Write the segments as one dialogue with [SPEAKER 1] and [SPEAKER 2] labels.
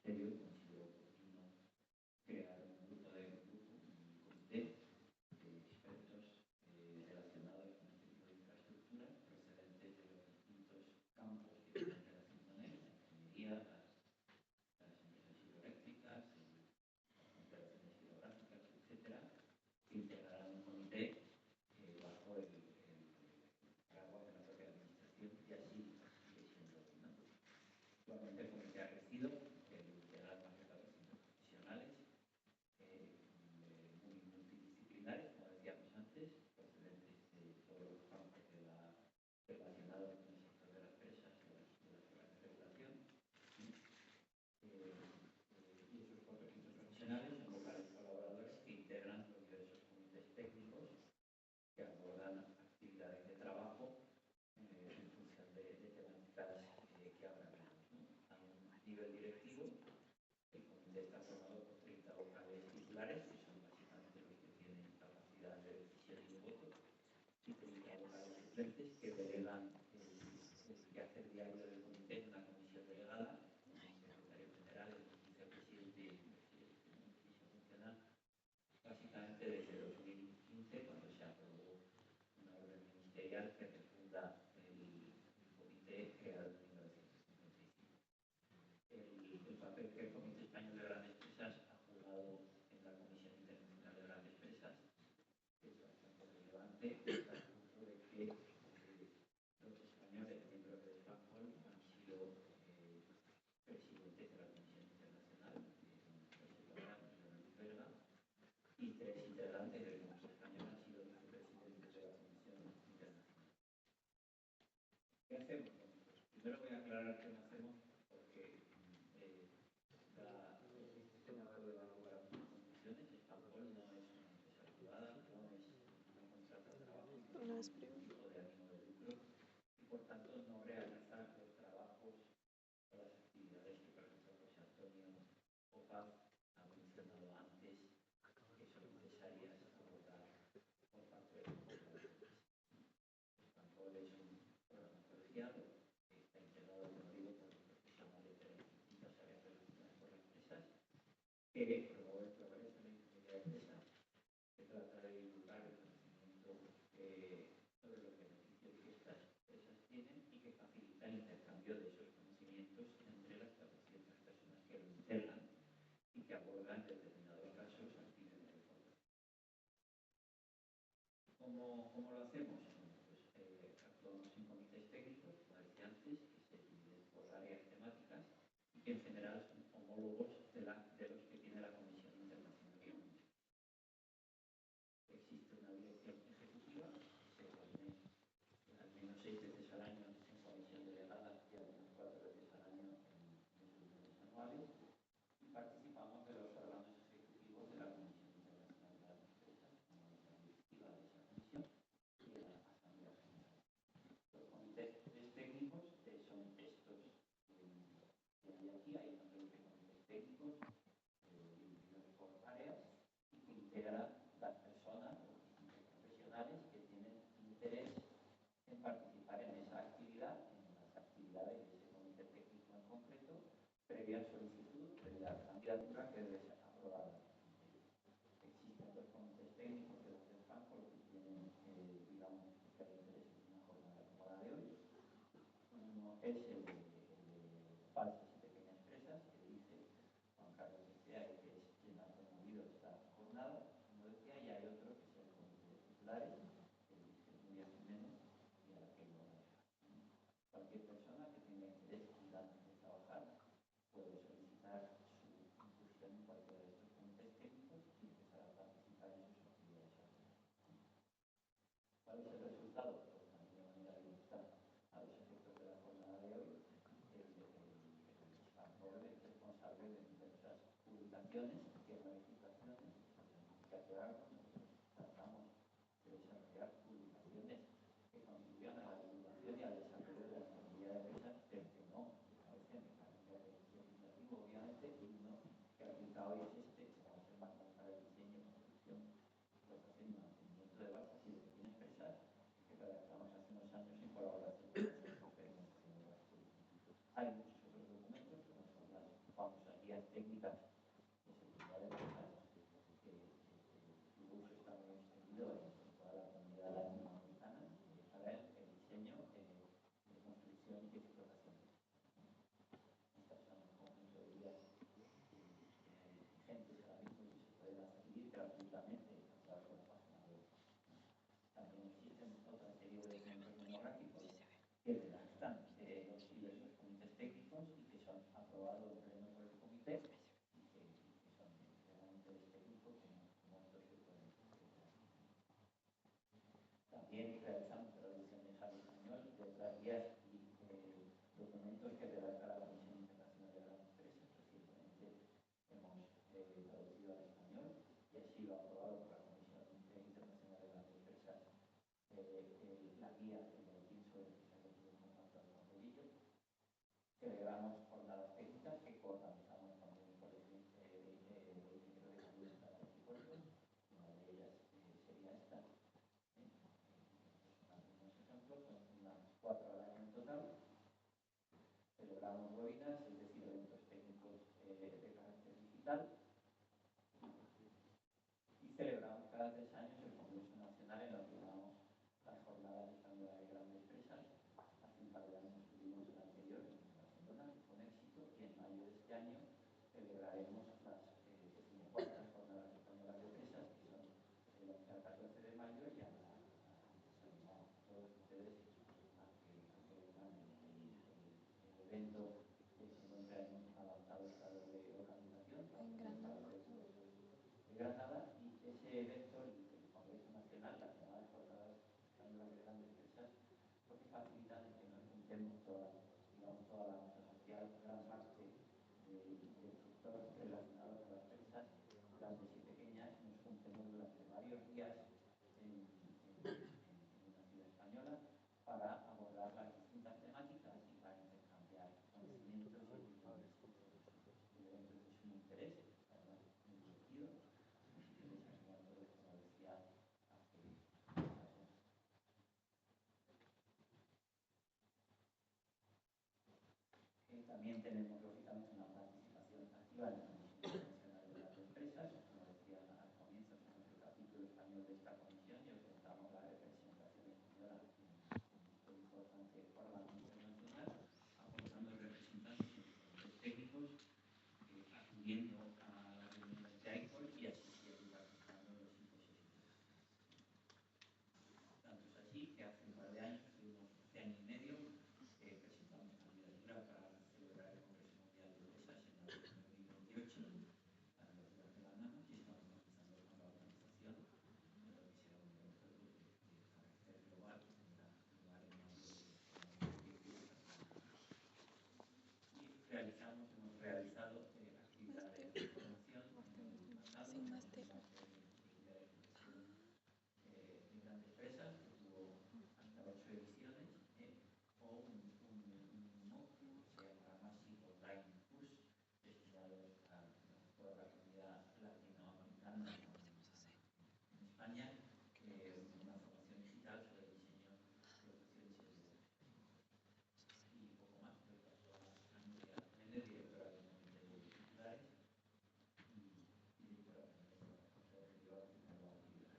[SPEAKER 1] Ministerio consideró oportuno crear un comité de expertos relacionados con este tipo de infraestructuras procedentes de los distintos campos que tienen relación con él, la ingeniería, las empresas hidroeléctricas, las confederaciones hidrográficas, etcétera, que integrarán un comité bajo el paraguas de la propia administración, y así sigue siendo hoy, ¿no? Actualmente el comité ha crecido, integrar más de 400 profesionales muy multidisciplinares, como decíamos antes, procedentes de todos los campos relacionados con el sector de las presas y de las órganos de regulación. Y esos 400 profesionales son vocales colaboradores que integran los diversos comités técnicos que abordan actividades de trabajo en función de temáticas que ahora veremos, ¿no? A un nivel directivo, el comité está formado por 30 vocales titulares, que son básicamente los que tienen capacidad de decisión y de voto, y 30 vocales suplentes que delegan el quehacer diario del comité en una comisión delegada, con el secretario general, el vicepresidente y el presidente, ¿no? Y se funciona básicamente desde 2015, cuando se aprobó una orden ministerial que refunda el comité creado en 1955. El papel que el Comité Español de Grandes Presas ha jugado en la Comisión Internacional de Grandes Presas es bastante relevante, hasta el punto de que los españoles miembros de Spanhol han sido presidentes de la Comisión Internacional, José Lora y Luis Berga, y 3 integrantes del Comité Español han sido vicepresidentes de la Comisión Internacional. ¿Qué hacemos? Pues primero voy a aclarar qué no hacemos, porque este tema puede dar lugar a muchas confusiones. Spanhol no es una empresa privada, no contrata trabajo y no tiene ningún tipo de ánimo de lucro, y por tanto no realiza los trabajos o las actividades que, por ejemplo, José Antonio o Paz han mencionado antes, que son necesarias abordar por parte de los vocales de empresa. Spanhol es un programa colegiado que está integrado, como digo, por profesionales de las distintas áreas relacionadas con las empresas, que promueve el progreso en la ingeniería de empresas, que trata de divulgar el conocimiento sobre los beneficios que estas empresas tienen y que facilita el intercambio de esos conocimientos entre las 400 personas que lo integran y que abordan, en determinados casos, actividades de formación. ¿Cómo lo hacemos? Bueno, pues actuamos en comités técnicos, como decía antes, que se dividen por áreas temáticas y que en general son homólogos de los que tiene la Comisión Internacional de Grandes Presas. Existe una dirección ejecutiva que se reúne al menos 6 veces al año en comisión delegada y al menos 4 veces al año en reuniones anuales, y participamos de los órganos ejecutivos de la Comisión Internacional de Grandes Presas, como es la directiva de esa comisión y de la Asamblea General. Los comités técnicos son estos que hay aquí, hay unos 20 comités técnicos divididos por áreas y que integran las personas, los distintos profesionales que tienen interés en participar en esa actividad, en las actividades de ese comité técnico en concreto, previa solicitud, previa candidatura que debe ser aprobada. Existen 2 comités técnicos de los de Spanhol que tienen, digamos, especial interés en una jornada como la de hoy. Uno es el de falsas y pequeñas empresas, que dice Juan Carlos Decea, y que es quien ha promovido esta jornada, como decía, y hay otro que es el comité de titulares, que dice Nuria Jiménez y a la que no. Cualquier persona que tenga interés y ganas de trabajar puede solicitar su inclusión en cualquiera de estos comités técnicos y empezar a participar en sus actividades ordinarias. ¿Cuál es el resultado? Pues también de manera directa a los efectos de la jornada de hoy. El Spanhol es responsable de diversas publicaciones y manifestaciones. Hay que aclararlo, nosotros tratamos de desarrollar publicaciones que contribuyan a la divulgación y al desarrollo de la ingeniería de presas, pero que no aparece en el calendario legislativo, obviamente, y uno que aplica hoy es como es el manual para el diseño, construcción, explotación y mantenimiento de balsas y de pequeñas presas, que redactamos hace unos años en colaboración con las diferentes ingenierías públicas. Hay muchos otros documentos, como son las famosas guías también realizamos traducciones al español de otras guías y documentos que redacta la Comisión Internacional de Grandes Empresas. Recientemente hemos traducido al español y así lo ha aprobado por la Comisión Internacional de Grandes Empresas la guía del boletín sobre empresas de turismo con Juan Rodillo. Celebramos jornadas técnicas que coorganizamos también por el ingeniero de Salud en Transporte y Puertos. Una de ellas sería esta. Algunos ejemplos, son unas 4 al año en total. Celebramos webinars, es decir, eventos técnicos de carácter digital. Y celebramos cada 3 años el Congreso Nacional en lo que llamamos las Jornadas Españolas de Grandes Empresas. Hace un par de años tuvimos el anterior en Barcelona con éxito y en mayo de este año celebraremos las 14 Jornadas Españolas de Empresas, que son el 11 al 14 de mayo, y a todos ustedes a que vengan. El evento se encuentra en un avanzado estado de localización para el aeropuerto de Granada, y ese evento, el Congreso Nacional, las llamadas Jornadas Españolas de Grandes Empresas, lo que facilitan es que nos juntemos toda la masa social, gran parte del sector relacionado con las empresas, grandes y pequeñas, nos juntemos durante varios días en una ciudad española para abordar las distintas temáticas y para intercambiar conocimientos y opiniones. El evento es de sumo interés, además muy divertido, así que les animo a todos, como decía, a que también tenemos, lógicamente, una participación activa en la Comisión Internacional de Grandes Empresas. Como decía al comienzo, somos el capítulo español de esta comisión y ostentamos la representación española en este importante parlamento nacional, aportando representantes en diferentes técnicos, acudiendo a las reuniones de ICOL y asistiendo y participando en los simposios internacionales. Tanto es así que hace un par de años, hace año y medio, presentamos candidatura para celebrar el Congreso Mundial de Empresas en abril de 2028 a la ciudad de Lanamos, y estamos comenzando con la organización de lo que será un evento de carácter global que tendrá lugar en mayo de 2030. Y hemos realizado actividades de formación en el pasado. Tenemos un máster en seguridad de profesión de grandes empresas que tuvo hasta 8 ediciones, o un MOOC que se llama Massive Online Course, destinados a toda la comunidad latinoamericana en España, una formación digital sobre diseño, locución y seguridad de profesionales. Y poco más, doy paso a Nuria Jiménez, directora del Comité de Titulares y directora también de la Consejo Anterior de la actividad.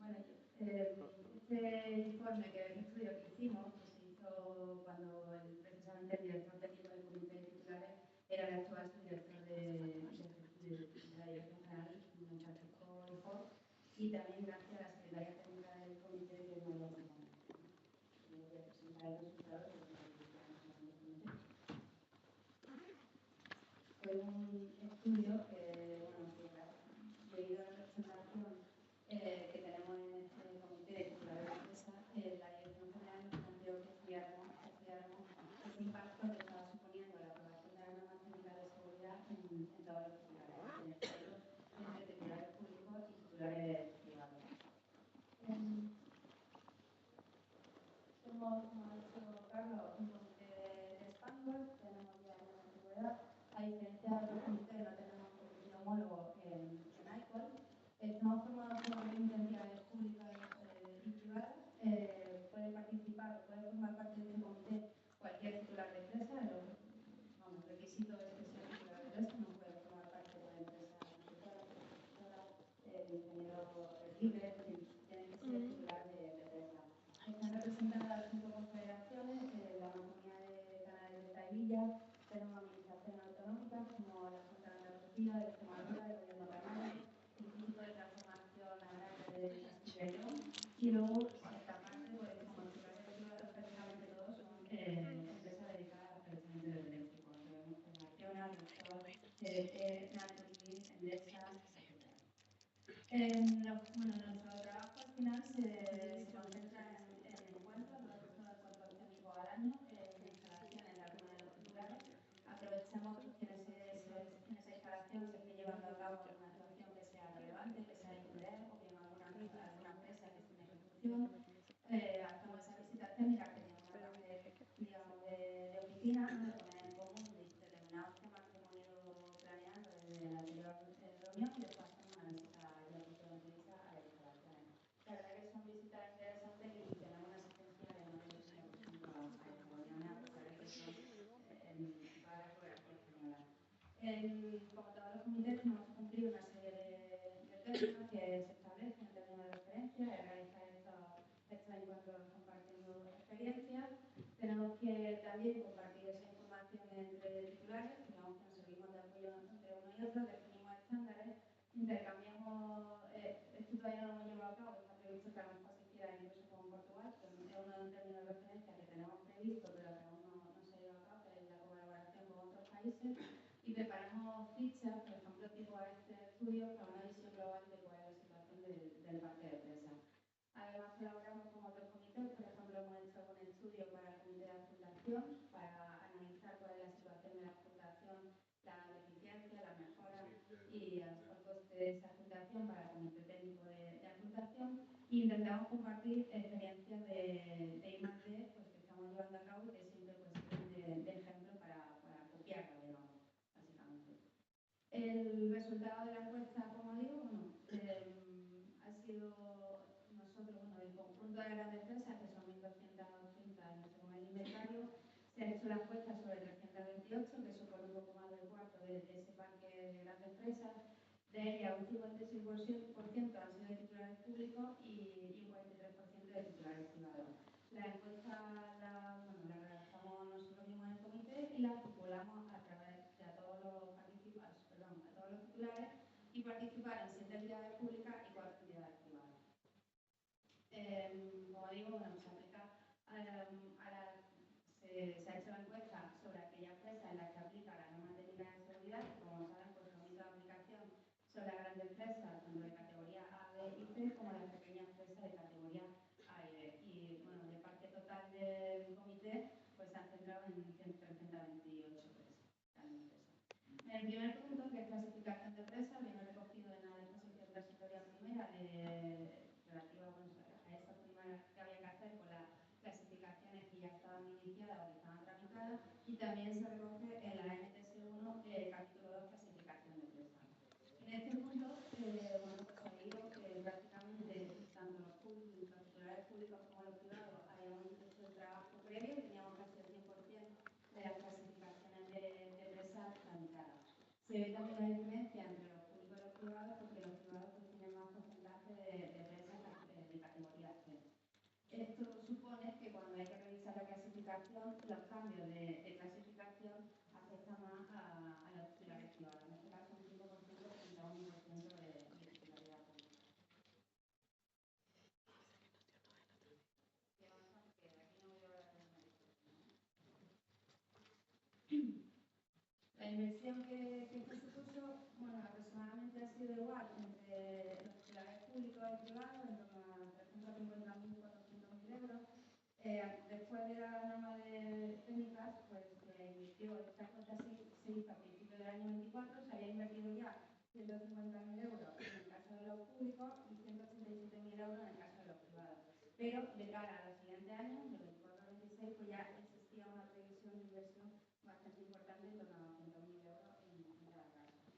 [SPEAKER 2] Bueno, este informe, el estudio que hicimos, pues se hizo cuando precisamente el director técnico del Comité de Titulares era el actual subdirector de la Dirección General, Francisco Hijo, y también gracias a la Secretaría Técnica del Comité que me lo acompaña. Me voy a presentar el resultado de lo que hicimos en el comité. Fue un estudio que, bueno, que debido a la representación que tenemos en este comité de titulares de empresa, la Dirección General nos planteó que estudiáramos ese impacto que estaba suponiendo la aprobación de la norma técnica de seguridad en todos los titulares, en especial entre titulares públicos y titulares privados. Somos, como ha dicho Carlos, un comité de español, tenemos 10 años de antigüedad. A diferencia de otros comités, no tenemos comité homólogo en ICOL. Estamos formados por 20 entidades públicas y privadas. Puede participar o puede formar parte de este comité cualquier titular de empresa. El requisito es que sea titular de empresa, no puede formar parte de una empresa consultora, ingeniero libre, es decir, tiene que ser titular de empresa. Están representadas 5 confederaciones, la Mancomunidad Y luego, esta parte, pues como titulares privados, prácticamente todos son empresas dedicadas al aprovechamiento eléctrico. Vemos como Acciona, Repsol, CDP, Naturgy, Endesa, etc. Nuestro trabajo al final se concentra en encuentros, los encuentros técnicos al año, en instalaciones en algunos de los titulares. Aprovechamos que en esa instalación se esté llevando a cabo alguna actuación que sea relevante, que sea de interés, o bien alguna empresa que esté en ejecución. Hacemos esa visita técnica que tiene una parte, digamos, de oficina, ¿no? De poner en común determinados temas que hemos ido planeando desde la anterior reunión, y después hacemos una visita ya propiamente a las instalaciones. La verdad que son visitas interesantes y tenemos una asistencia de más del 80% a estas reuniones, a pesar de que son en toda la geografía española. Como todos los comités, tenemos que cumplir una serie de términos que se establecen en términos de referencia, de realizar estos encuentros compartiendo experiencias. Tenemos que también compartir esa información entre titulares, digamos que nos servimos de apoyo entre uno y otro, definimos estándares, intercambiamos, esto todavía no lo hemos llevado a cabo, está previsto que a lo mejor se hiciera incluso con Portugal, pero es uno de los términos de referencia que tenemos previsto, pero que aún no se ha llevado a cabo, que es la colaboración con otros países, y preparamos fichas, por ejemplo, tipo a este estudio, para una visión global de cuál es la situación del parque de empresas. Además, colaboramos con otros comités, por ejemplo, hemos hecho un estudio para el comité de fundación, para analizar cuál es la situación de la fundación, las deficiencias, las mejoras y el coste de esa fundación para el comité técnico de fundación, y intentamos compartir experiencias de I+D pues, que estamos llevando a cabo y que siempre pues, sirven de ejemplo para copiarlo, digamos, básicamente. El resultado de la encuesta, como digo, ha sido nosotros, el conjunto de grandes empresas, que son 1.230 según el inventario, se ha hecho la encuesta sobre 328, que supone un poco más del cuarto de ese parque de grandes empresas. De ellas, un 56% han sido de titulares públicos y un 43% de titulares privados. La encuesta la realizamos nosotros mismos en el comité y la populamos a través de a todos los titulares, y participaron 7 entidades públicas y 4 entidades privadas. Como digo, se aplica se ha hecho la encuesta sobre aquellas empresas en las que aplica la norma técnica de seguridad, que como saben, pues su ámbito de aplicación son las grandes empresas, tanto de categoría A, B y C, como las pequeñas empresas de categoría A y B. Y de parte total del comité, pues se han centrado en 328 empresas. En el primer punto, que es clasificación de empresas, viene recogido en la disposición transitoria primera relativa a esa primera que había que hacer con las clasificaciones que ya estaban iniciadas o que estaban tramitadas, y también se recoge en la NTS1, capítulo 2, clasificación de empresas. En este punto, pues ha habido prácticamente tanto los titulares públicos como los privados habíamos hecho el trabajo previo, teníamos casi el 100% de las clasificaciones de empresas tramitadas. Se ve también la diferencia entre los públicos y los privados, porque los privados pues, tienen más porcentaje de empresas de categoría C. Esto supone que cuando hay que revisar la clasificación, los cambios de clasificación afectan más a los titulares privados. En este caso, un 5% frente a un 1% de titularidad pública. La inversión que se supuso, aproximadamente ha sido igual entre los titulares públicos y privados, en torno a 350.000 y 400.000 euros. Después de la norma de técnicas, pues se invirtió, esta cuenta se hizo a principios del año 24, se había invertido ya 150.000 euros en el caso de los públicos y 187.000 euros en el caso de los privados. Pero de cara a los siguientes años, del 24 al 26, pues ya existía una previsión de inversión bastante importante, en torno a 200.000 euros en cada caso.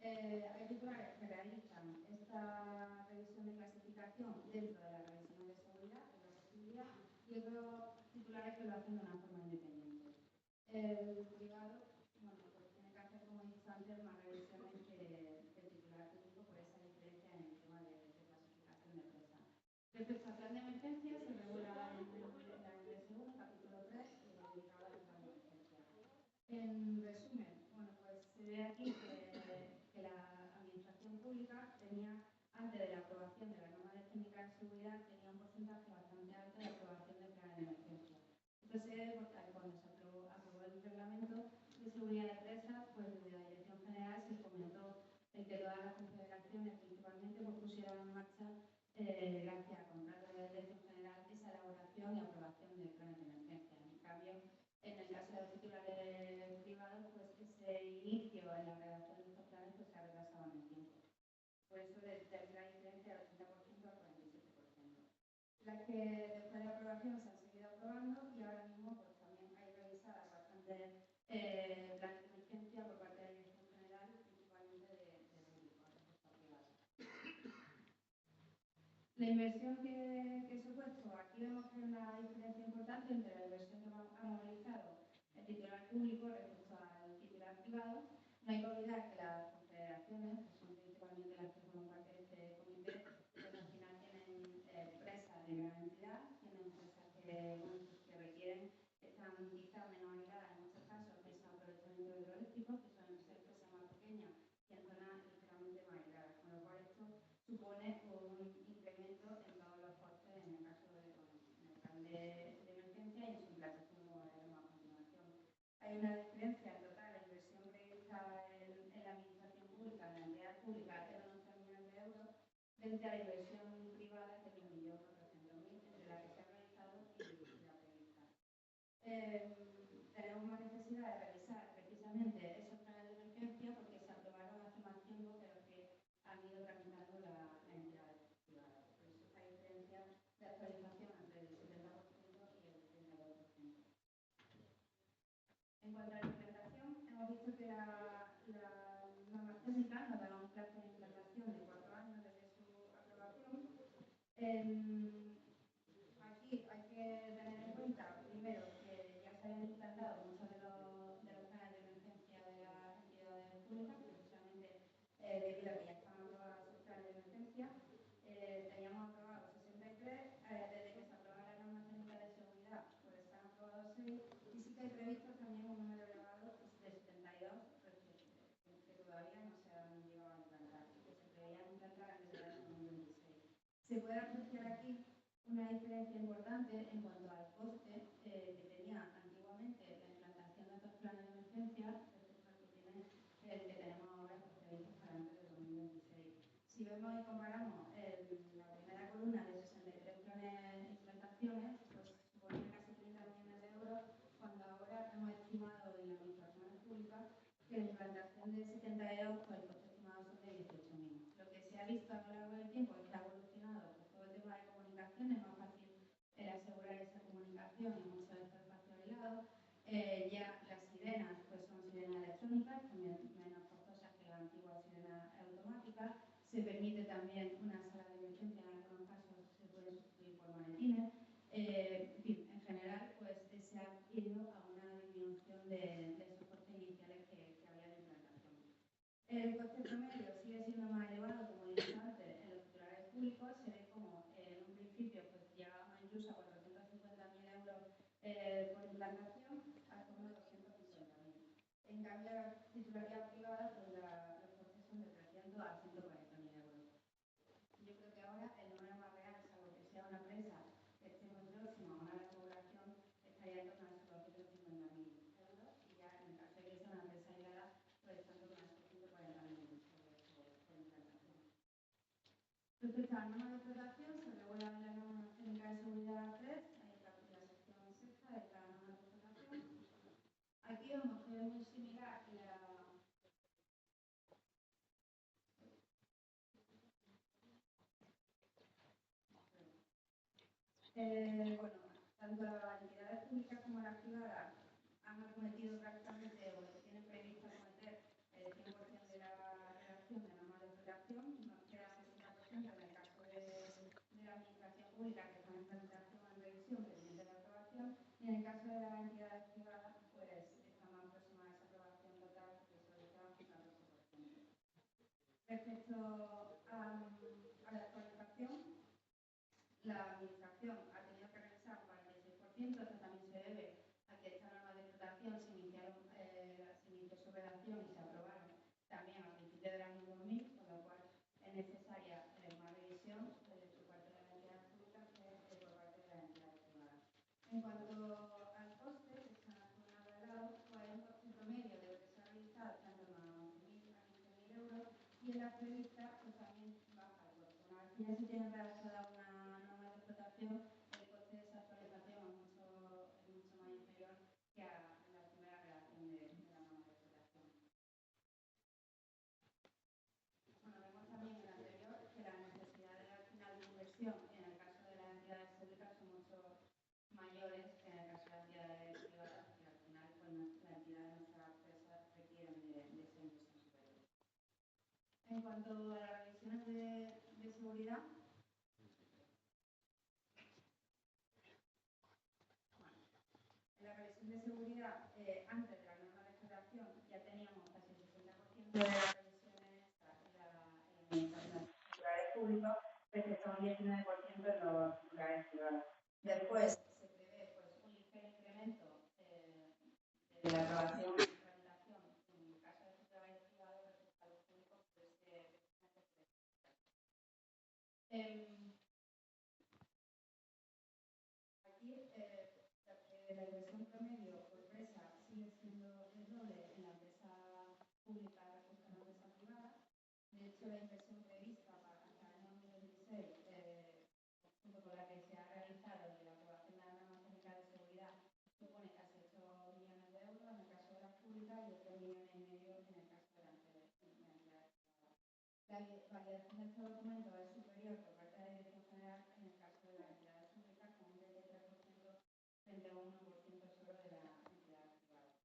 [SPEAKER 2] Hay titulares que realizan esta revisión de clasificación dentro de las revisiones de seguridad, que es la posibilidad, y otros titulares que lo hacen de una forma independiente. El privado, pues tiene que hacer, como he dicho antes, más revisiones que el titular público por esa diferencia en el tema de clasificación de empresa. Respecto al plan de emergencia, se regula en la NS1, capítulo 3, dedicado al plan de emergencia. En resumen, pues se ve aquí que la administración pública tenía, antes de la aprobación de la norma de técnica de Seguridad tenía un porcentaje bastante alto de aprobación de planes de emergencia. Esto se debe porque cuando se aprobó el reglamento de seguridad de empresas, pues desde la Dirección General se comentó el que todas las confederaciones principalmente pues, pusieran en marcha, gracias a contratos de la Dirección General, esa elaboración y aprobación de planes de emergencia. En cambio, en el caso de los titulares privados, pues ese inicio en la redacción de estos planes pues, se ha retrasado en el tiempo. Por eso de la diferencia del 80% al 47%. Las que después de la aprobación se han seguido aprobando y ahora mismo pues, también hay revisadas bastantes planes de emergencia por parte de la Dirección General, principalmente de público, respecto a privado. La inversión que se ha puesto, aquí vemos que hay una diferencia importante entre la inversión que ha movilizado el titular público respecto al titular privado. No hay que olvidar que las confederaciones, que son principalmente las que forman parte de este comité, pues al final tienen empresas de gran entidad, tienen empresas que requieren, están quizá menos ligadas en muchos casos a ese aprovechamiento hidroeléctrico, que son empresas más pequeñas y en zonas ligeramente más aisladas, con lo cual esto supone un incremento en todos los costes en el caso de en el plan de emergencia y en su implantación, como veremos a continuación. Hay una diferencia total, la inversión prevista en la administración pública, en la entidad pública, es de unos 3 millones de euros, frente a la inversión privada, que es de 1.400.000, entre la que se ha realizado y la prevista. Tenemos una necesidad de revisar precisamente esos planes de emergencia porque se aprobaron hace más tiempo que los que han ido tramitando las entidades privadas. Por eso esta diferencia de actualización entre el 70% y el 32%. En cuanto a la implantación, hemos visto que la norma técnica nos da un plazo de implantación de 4 años desde su aprobación. Aquí hay que tener en cuenta, primero, que ya se habían implantado muchos de los planes de emergencia de las entidades públicas, precisamente debido a que ya estaban aprobados esos planes de emergencia. Teníamos aprobados 63, desde que se aprobó la norma técnica de seguridad, pues se han aprobado 6, y sí que hay previsto también un número elevado de 72 que todavía no se han llegado a implantar y que se preveían implantar antes del año 2026. Se puede apreciar aquí una diferencia importante en cuanto al coste que tenía antiguamente la implantación de estos planes de emergencia respecto al que tiene el que tenemos ahora previsto para antes del 2026. Si vemos y comparamos la primera columna de 63 planes de implantaciones, pues supone casi 30 millones de euros, cuando ahora hemos estimado en las administraciones públicas que la implantación de 72, pues el coste estimado son de 18.000. Lo que se ha visto a lo largo del tiempo es que ha evolucionado pues, todo el tema de comunicaciones, más fácil asegurar esa comunicación y mucho de estos espacios aislados. Ya las sirenas pues son sirenas electrónicas, también menos costosas que las antiguas sirenas automáticas. Se permite también una sala de emergencia, en algunos casos se puede sustituir por maletines. En fin, en general pues se ha ido a una disminución de esos costes iniciales que había de implantación. El coste promedio sigue siendo más elevado, como he dicho antes, en los titulares públicos. Se ve como en un principio pues, llegábamos incluso a 450.000 euros por implantación, hasta unos 250.000. En cambio, la titularidad privada, pues los costes son de 300 a 140.000 euros. Yo creo que ahora el número más real, salvo que sea una empresa que esté muy próxima a una recuperación, estaría en torno a esos 250.000 euros y ya en el caso de que sea una empresa aislada, pues está en torno a esos 140.000 euros por implantación. Respecto a la norma de explotación, se regula en la norma técnica de seguridad 3, la sección sexta de la norma de explotación. Aquí vemos que es muy similar bueno, tanto las entidades públicas como las privadas han acometido prácticamente o tienen previsto acometer el 100% de la redacción de normas de explotación. Nos queda 60% en el caso de la administración pública, que están en tramitación o en revisión, pendiente de la aprobación, y en el caso de las entidades privadas, pues está más próxima a esa aprobación total, que solo queda un 14%. Respecto a la actualización, la administración ha tenido que revisar un 46%, esto también se debe a que esta norma de explotación se inició su redacción y se aprobaron también a principios del año 2000, con lo cual es necesaria más revisión por parte de las entidades prevista, pues también baja el coste. Una vez que ya se tiene redactada una norma de explotación, el coste de esa actualización es mucho más inferior que a la primera redacción de la norma de explotación. Bueno, vemos también en el anterior que las necesidades al final de inversión en el caso de las entidades públicas son mucho mayores que en el caso de las entidades privadas, que al final pues, las entidades de nuestra empresa requieren de esa inversión superior. En cuanto a las revisiones de seguridad, en la revisión de seguridad, antes de la norma de explotación, ya teníamos casi el 60% de las revisiones en las titulares públicos, respecto a un 19% en los titulares privados. Después se prevé pues, un ligero incremento de la aprobación y tramitación en el caso de titulares privados respecto a los públicos por ese aquí la inversión promedio por empresa sigue siendo el doble en la empresa pública respecto a la empresa privada. De hecho, la inversión prevista hasta el año 2026, junto con la que se ha realizado de la aprobación de la norma técnica de seguridad, supone casi 8 millones de euros en el caso de las públicas y 3,5 millones en el caso de las entidades privadas. La validación de este documento es superior por parte de la Dirección General en el caso de las entidades públicas, con un 33% frente a un 1% solo de las entidades privadas.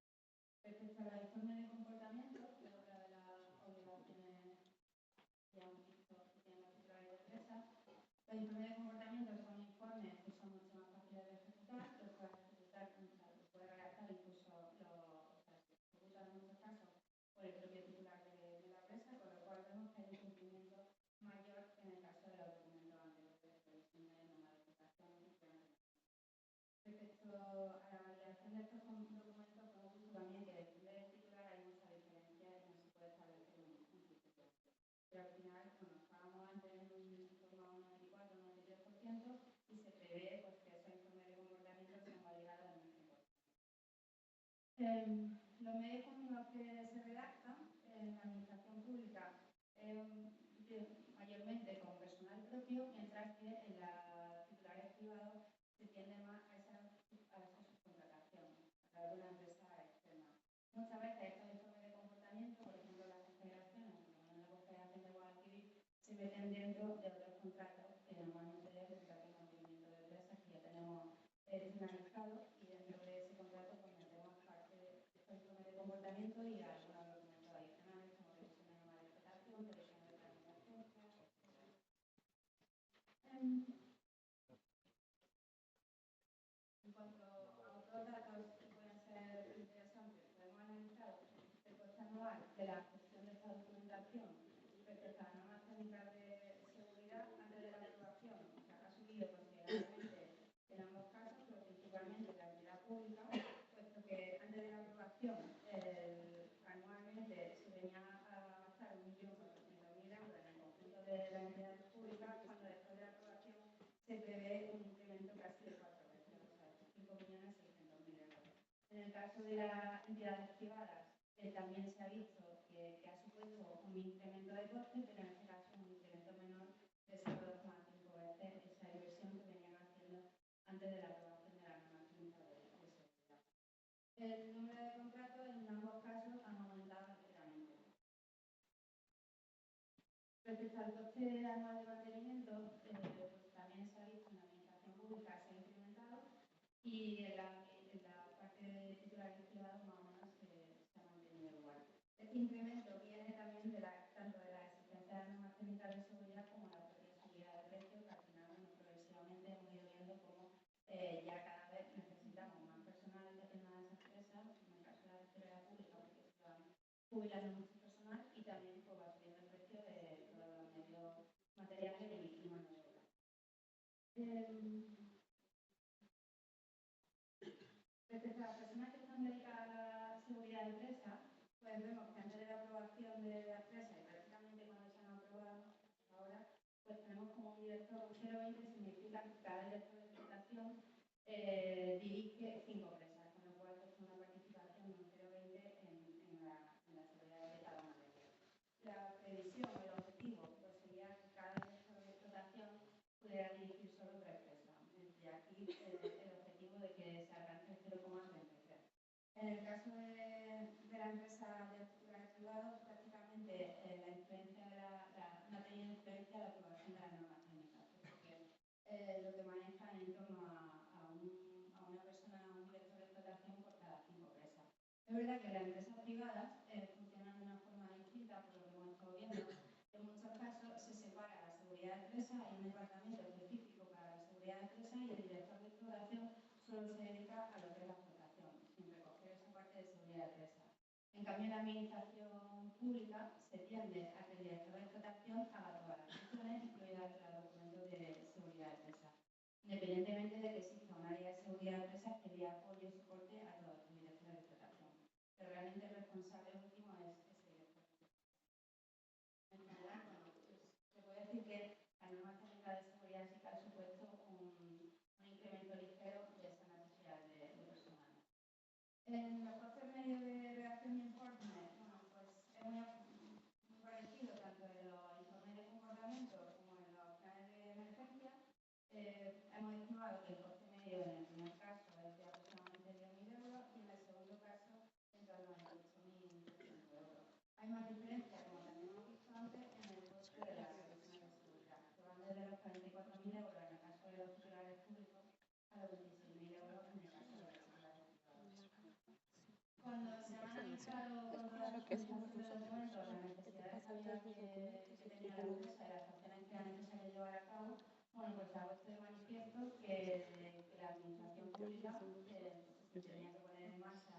[SPEAKER 2] Respecto a los informes de comportamiento, que es otra de las obligaciones que hemos visto que tienen los titulares de empresas, los informes de comportamiento son informes que son mucho más fáciles de ejecutar, los puede ejecutar, los puede redactar incluso se ejecutan en muchos casos por el propio titular de la empresa, con lo cual vemos que hay un cumplimiento mayor en el caso de los documentos anteriores de revisión de norma de explotación y respecto a la validación de estos documentos, hemos visto también que depende del titular hay mucha diferencia y no se puede establecer un criterio. Pero al final, bueno, estábamos antes en torno a un 94-93% y se prevé pues, que esos informes de comportamiento sean validados en el 100%. Los medios con los que se redactan en la administración pública mayormente con personal propio, mientras que en los titulares privados se tiende más a esa subcontratación a través de una empresa externa. Muchas veces estos informes de comportamiento, por ejemplo las confederaciones, como en la confederación de Guadalquivir, se meten dentro de otros contratos que normalmente es el contrato de mantenimiento de empresas que ya tenemos finalizado y dentro de ese contrato pues metemos parte de estos informes de comportamiento y algunos documentos adicionales como revisión de norma de explotación, revisión de planes de agencia, etc. En cuanto a otros datos que pueden ser interesantes, podemos analizar el coste anual de la gestión de esta documentación respecto a las normas técnicas de seguridad antes de la aprobación, que ha subido considerablemente en ambos casos, pero principalmente en la entidad pública, puesto que antes de la aprobación anualmente se venía a gastar 1.400.000 euros en el conjunto de las entidades públicas, cuando después de la aprobación se prevé un incremento casi de 4 veces, o sea, 5.600.000 euros. En el caso de las entidades privadas, también se ha visto que ha supuesto un incremento de coste, pero en este caso un incremento menor de solo 2,5 veces esa inversión que venían haciendo antes de la aprobación de la norma técnica de seguridad. El número de contratos en ambos casos han aumentado ligeramente. Respecto al coste anual de mantenimiento, pues también se ha visto en la administración pública se ha incrementado y en la parte de titulares privados más o menos se ha mantenido igual. Este incremento viene también tanto de la existencia de normas técnicas de seguridad como la propia subida de precios, que al final progresivamente hemos ido viendo cómo ya cada vez necesitamos más personal en las empresas, en el caso de la titularidad pública, porque se van jubilando mucho personal y también pues, va subiendo el precio de todos los medios materiales y mano de obra. Respecto a las personas que están dedicadas a la seguridad de empresa, pues vemos que antes de la aprobación de la empresa y prácticamente cuando se han aprobado ahora, pues tenemos como un director un 0,20, significa que cada director de explotación dirige 5 empresas, con lo cual es una participación de un 0,20 en la seguridad de cada una de ellas. La previsión, el objetivo conseguir el objetivo de que se alcance el 0,33. En el caso de la empresa de titulares privados, prácticamente la influencia no ha tenido influencia la aprobación de las normas técnicas, porque lo que maneja en torno a una persona, un director de explotación por cada 5 presas. Es verdad que las empresas privadas funcionan de una forma distinta, por lo que hemos estado viendo. En muchos casos se separa la seguridad de presa, hay un departamento específico para la seguridad de presa y el director de explotación solo se dedica a lo que es la explotación, sin recoger esa parte de seguridad de presa. En cambio, en la administración pública se tiende a que el director de explotación haga todas las funciones, incluidas los documentos de seguridad de presa, independientemente de que exista un área de seguridad de presa que dé apoyo y soporte a todos los directores de explotación. Pero realmente el responsable último es ese director. En general, bueno, pues, se puede decir que la norma técnica de seguridad sí que ha supuesto un incremento ligero de esa necesidad de personal. En los costes medios de reacción de informe, bueno, pues es muy parecido tanto en los informes de comportamiento como en los planes de emergencia. Hemos estimado que el coste medio en el primer caso es de aproximadamente 10.000 euros y en el segundo caso en torno a 28.300 euros. Hay más diferencia, como también hemos visto antes, en el coste de las revisiones de seguridad, que van desde los 44.000 euros en el caso de los titulares públicos a los 26.000 euros en el caso de los titulares privados. Cuando se han analizado con toda la actualización de documentos las necesidades que tenía la empresa y las acciones que era necesario llevar a cabo, bueno, pues se ha puesto de manifiesto que la administración pública se tenía que poner en marcha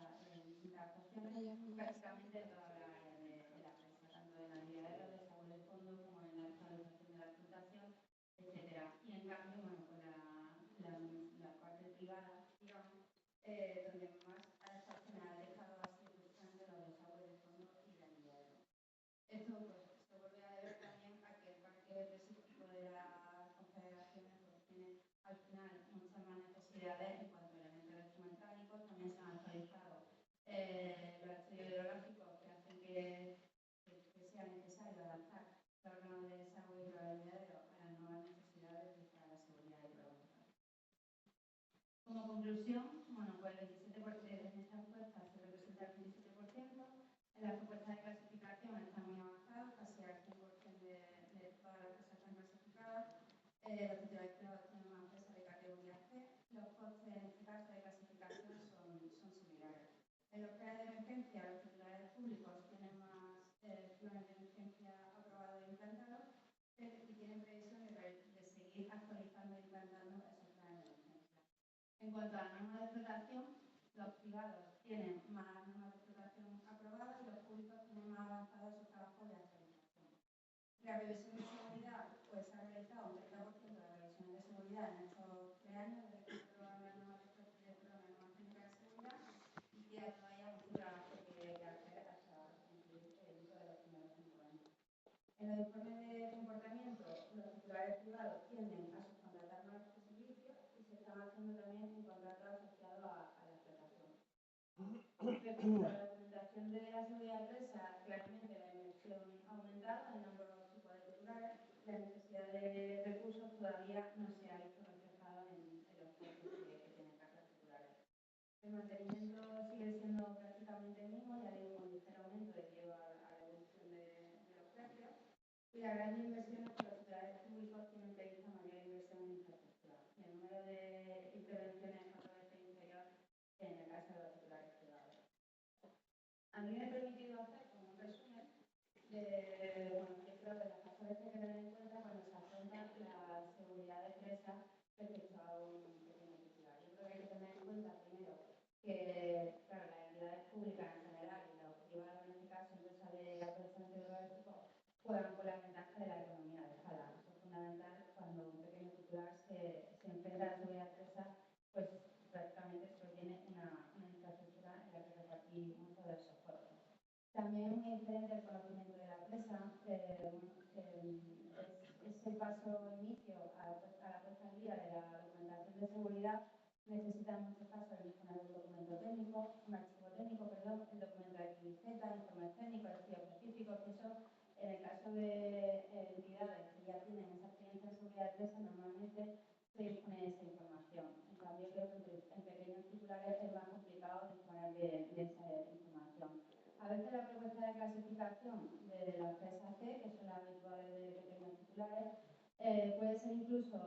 [SPEAKER 2] distintas actuaciones prácticamente en todas las áreas de la empresa, tanto en aliviaderos, desagüe de fondo como en la actualización de la explotación, etcétera. Y en cambio, bueno, pues la parte privada, digamos, donde más actuaciones ha dejado ha sido precisamente los desagües de fondo y el aliviadero. Esto pues, se vuelve a deber también a que el parque presístico de las confederaciones pues, tiene al final muchas más necesidades en cuanto a elementos electromecánicos. También se han actualizado los estudios hidrológicos que hacen que sea necesario adaptar los órganos de desagüe y los aliviaderos a las nuevas necesidades para la seguridad hidrológica. Como conclusión, bueno, pues el 27% en esta encuesta se representa el 27%. En las propuestas de clasificación están muy avanzadas, casi al 100% de todas las presas están clasificadas. Los titulares privados tienen una empresa de categoría C. Los costes en este caso de clasificación son similares. En los planes de emergencia, los titulares públicos tienen más planes de emergencia aprobados e implantados y tienen previsión de seguir actualizando e implantando esos planes de emergencia. En cuanto a las normas de explotación, los privados tienen más normas de explotación aprobadas y los públicos tienen más avanzados sus trabajos de actualización. La revisión de seguridad, pues se ha realizado un 30% de revisiones de seguridad en estos 3 años desde que se aprobaron las normas técnicas de seguridad y queda todavía mucho trabajo que hacer hasta cumplir el uso de los primeros 5 años. En los informes de comportamiento, los titulares privados tienden a subcontratar más este servicio y se están haciendo también un contrato asociado a la explotación. Respecto a la documentación de la seguridad de presa, claramente la inversión ha aumentado en ambos tipos de titulares. La necesidad de recursos todavía no se ha visto reflejada en los precios que tienen cada titulares. El mantenimiento sigue siendo prácticamente el mismo, ya digo, con ligero aumento debido a la evolución de los precios. Y las grandes inversiones que los titulares públicos tienen prevista mayor inversión en infraestructura. Y el número de intervenciones es 4 veces inferior en el caso de los titulares privados. A mí me he permitido hacer como un resumen de las factores que hay que tener en cuenta cuando se afronta la seguridad de presa respecto a un pequeño titular. Yo creo que hay que tener en cuenta primero que, claro, las entidades públicas en general y los privados en este caso, empresas de aprovechamiento hidroeléctrico, juegan con la ventaja de la economía de escala. Eso es fundamental cuando un pequeño titular se enfrenta a la seguridad de presa, pues prácticamente solo tiene una infraestructura en la que repartir muchos de esos costos. También es muy diferente el conocimiento de la presa, ese paso inicio a la puesta al día de la documentación de seguridad necesita en muchos casos disponer de un documento técnico, un archivo técnico, perdón, el documento de etiqueta, informes técnicos, estudios específicos, que eso en el caso de entidades que ya tienen esa experiencia en seguridad de presa normalmente se dispone de esa información. clasificación de la empresa C, que son las habituales de pequeños titulares, puede ser incluso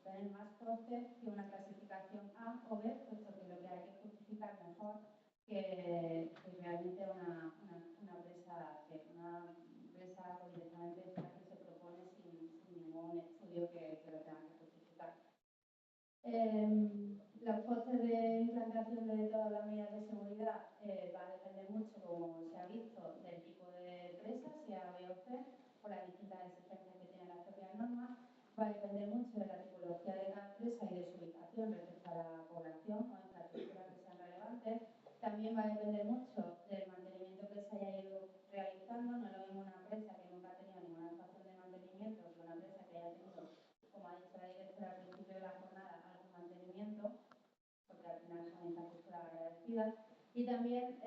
[SPEAKER 2] tener más costes que una clasificación A o B, puesto que lo que hay que justificar mejor que realmente una empresa C, una empresa directamente que se propone sin ningún estudio que lo tenga que justificar. Los costes de implantación de todas las medidas de seguridad va a depender mucho, como se ha visto, del tipo de empresa, sea B o C, por las distintas exigencias que tienen las propias normas. Va a depender mucho de la tipología de cada empresa y de su ubicación respecto a la población o infraestructuras que sean relevantes. También va a depender mucho del mantenimiento que se haya ido realizando. No es lo mismo una empresa que nunca ha tenido ninguna estación de mantenimiento que una empresa que haya tenido, como ha dicho la directora al principio de la jornada, algún mantenimiento, porque al final son infraestructuras agradecidas. Y también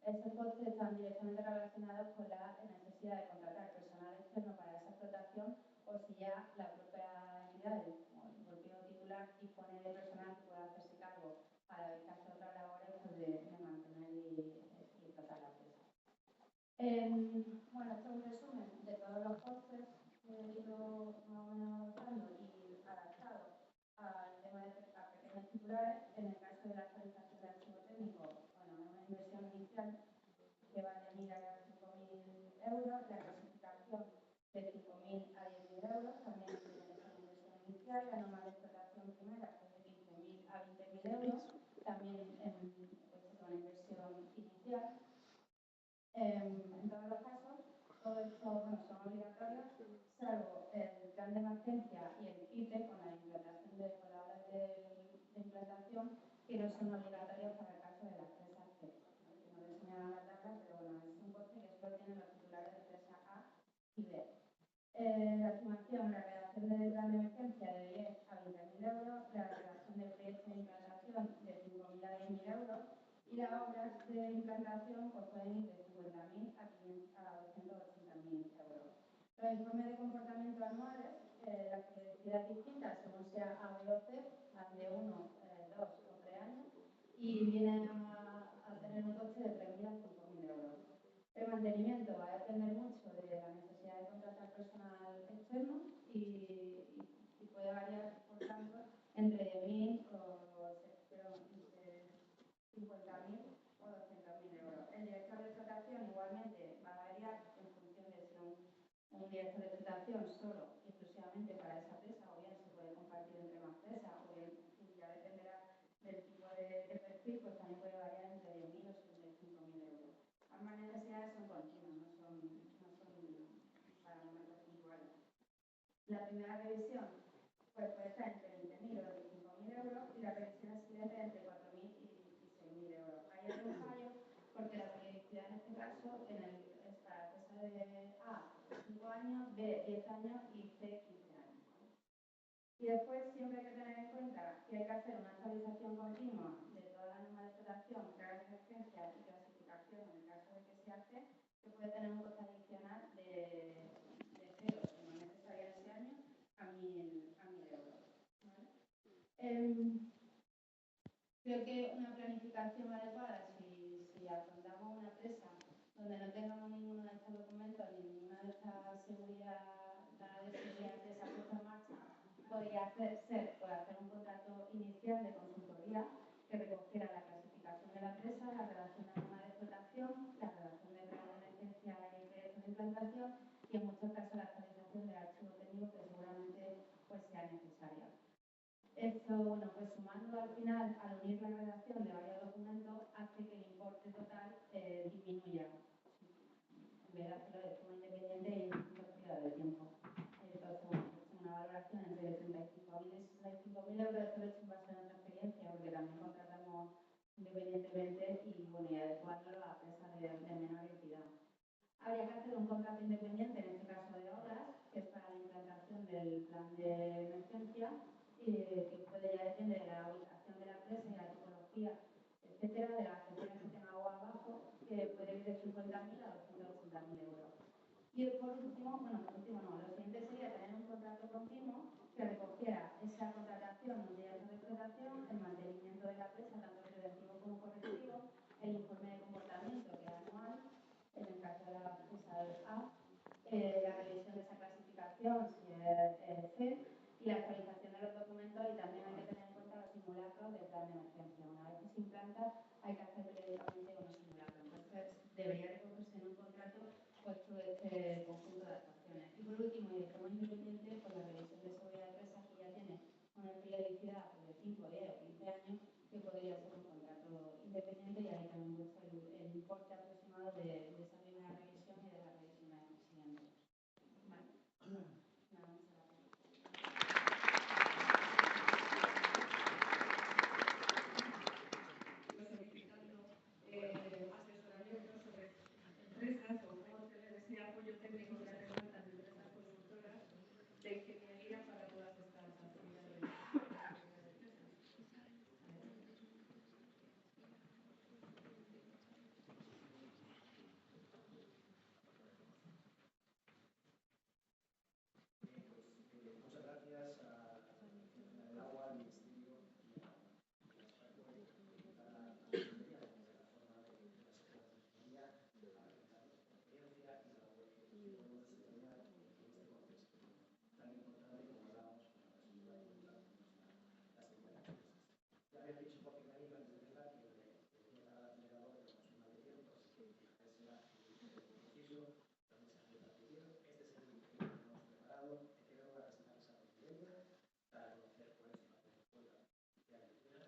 [SPEAKER 2] esos costes están directamente relacionados con la necesidad de contratar personal externo para esa explotación, o si ya la propia entidad o el propio titular dispone de personal que pueda hacerse cargo a la vez que hace otras labores pues de mantener y explotar la empresa. Bueno, esto es un resumen de todos los costes que he ido más o menos mostrando y adaptado al tema de pequeños titulares. En el caso de la actualización del archivo técnico, bueno, es una inversión inicial que va de 1.000 a 5.000 euros, la clasificación de 5.000 a 10.000 euros, también tiene esa inversión inicial, la norma de explotación primera es de 15.000 a 20.000 euros, también pues, es una inversión inicial. En todos los casos, todo esto bueno, son obligatorios, salvo el plan de emergencia y el PITE con la implantación de palabras de implantación, que no son obligatorios para el caso de las empresas C. No les señalan la tabla, pero bueno, es un coste que solo tienen los titulares de empresa A y B. La estimación, la redacción del plan de emergencia de 10 a 20.000 euros, la redacción del proyecto de implantación de 5.000 a 10.000 euros y las obras de implantación pues, pueden ir de 50.000 a 280.000 euros. Los informes de comportamiento anuales, las periodicidades distintas según sea A, B o C, van de 1, 2 o 3 años y vienen a tener un coste de 3.000 a 5.000 euros. El mantenimiento va a depender mucho de la necesidad de contratar personal externo y puede variar, por tanto, entre 10.000 o 50.000 o 200.000 euros. El director de explotación igualmente va a variar en función de si un director de explotación solo y exclusivamente para esa empresa, o bien se puede compartir entre más empresas, o bien ya dependerá del tipo de perfil, pues también puede variar entre 10.000 o 75.000 euros. Ambas necesidades son continuas, no son para momentos puntuales. La primera revisión pues, puede estar entre 20.000 o 25.000 euros y la revisión siguiente entre 4.000 y 6.000 euros. Ahí hay un fallo porque la periodicidad en este caso es para la empresa de A 5 años, B 10 años y C 15 años. Y después siempre hay que tener en cuenta que hay que hacer una actualización continua de todas las normas de explotación, planes de emergencia y clasificación en el caso de que se hace, que puede tener un coste adicional de 0, si no es necesario en ese año, a 1.000 euros. ¿Vale? Creo que una planificación adecuada, si afrontamos una empresa donde no tengamos ninguno de estos documentos ni ninguna de estas seguridad, nada de seguridad de esa puesta en marcha, podría ser por hacer un contrato inicial de consultoría que recogiera la clasificación de la empresa, la redacción de norma de explotación, la redacción de plan de emergencia y proyectos de implantación y en muchos casos la actualización del archivo técnico que seguramente pues, sea necesaria. Esto, bueno, pues sumando al final, al unir la redacción de varios documentos, hace que el importe total disminuya. En vez de hacerlo de forma independiente y incluso pérdida de tiempo. Entonces, bueno, pues una valoración entre 35.000 y 65.000 euros, esto lo he hecho en base a nuestra experiencia, porque también contratamos independientemente y, bueno, y adecuándolo a empresas de menor entidad. Habría que hacer un contrato independiente, en este caso de obras, que es para la implantación del plan de emergencia, que puede ya depender de la ubicación de la empresa y la tipología, etcétera, de las acciones que tenga agua abajo, que puede ir de 50.000 a 280.000 euros. Y por último, bueno, por último no, lo siguiente sería tener un contrato continuo que recogiera esa contratación de un director de explotación, el mantenimiento de la empresa, tanto preventivo como correctivo, el informe de comportamiento, que es anual, la revisión de esa clasificación, si es C, y la actualización de los documentos, y también hay que tener en cuenta los simulacros del plan de emergencia. Una vez que se implanta, hay que hacer periódicamente unos simulacros. Entonces, debería recogerse en un contrato pues todo este conjunto de actuaciones. Y por último, y de forma independiente, pues la revisión de seguridad de empresas, que ya tiene una periodicidad de 5, 10 o 15 años, que podría ser un contrato independiente, y ahí también busca el importe aproximado de esa primera revisión y de las revisiones siguientes. Vale. Nada, muchas gracias.
[SPEAKER 3] Asesoramiento sobre empresas o cómo obtener ese apoyo técnico que hace falta en empresas consultoras de ingeniería para todas estas actividades.
[SPEAKER 4] Muchas gracias a la Dirección General del Agua, al Ministerio y a España por invitar a la ingeniería como plataforma de las escuelas de ingeniería a presentar nuestra experiencia y la labor que podemos desempeñar en este contexto tan importante como hablábamos con la infraestructura pública como es la seguridad de empresas. Ya había dicho un poquito antes de empezar que venía para el acelerador, pero no soy mal de tiempo, así que intentaré ser ágil y conciso. También se acepta primero. Este es el vídeo que tenemos preparado. Primero voy a presentar esa epidemia para conocer cuál es el papel de escuela de agricultura.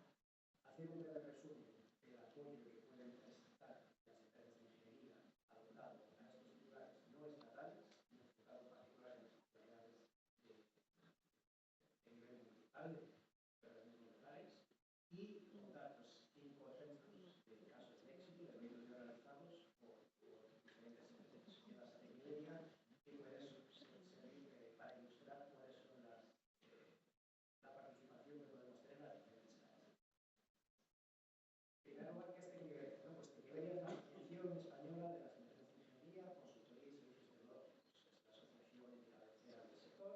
[SPEAKER 4] Hacer un breve resumen del apoyo que pueden prestar las empresas de ingeniería adoptado a estos titulares no estatales y enfocado en particular en las actividades de nivel municipal, de organismos locales, y contar 5 ejemplos de casos de éxito, de proyectos ya realizados por diferentes empresas asociadas a la ingeniería, que pueden servir para ilustrar cuáles son la participación que podemos tener en las diferentes áreas. Primero, ¿qué es Tecniveria? Pues Tecniveria es la Asociación Española de las Empresas de Ingeniería, Consultoría y Servicios Tecnológicos. Es la asociación cabecera del sector.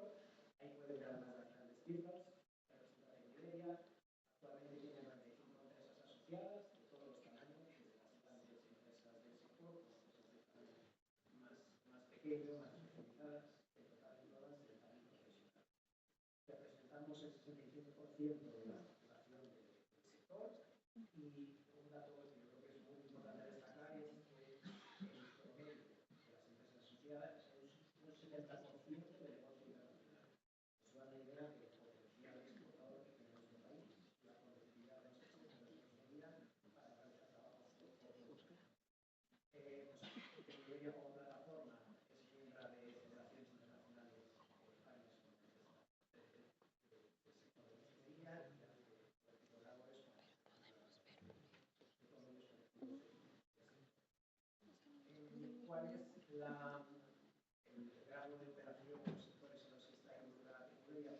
[SPEAKER 4] Ahí pueden ver algunas de las grandes cifras que representa Tecniveria. Actualmente tiene 95 empresas asociadas de todos los tamaños, desde las grandes empresas del sector, como empresas de tamaño más pequeño, más especializadas, en total en todas de tamaño profesional. Representamos el 67% de la facturación del sector, y un dato que yo creo que es muy importante destacar es que el promedio de las empresas asociadas es un 70% de negocio internacional. Eso da una idea del potencial exportador que tiene nuestro país y la competitividad de nuestros centros de ingeniería para realizar trabajos por todo el mundo. Tecniveria como plataforma es miembro de federaciones internacionales varias con empresas del sector de ingeniería, y hace colaboraciones con de todos los colectivos de sector. ¿Cuál es el grado de operación de los sectores en los que está involucrada Tecniveria?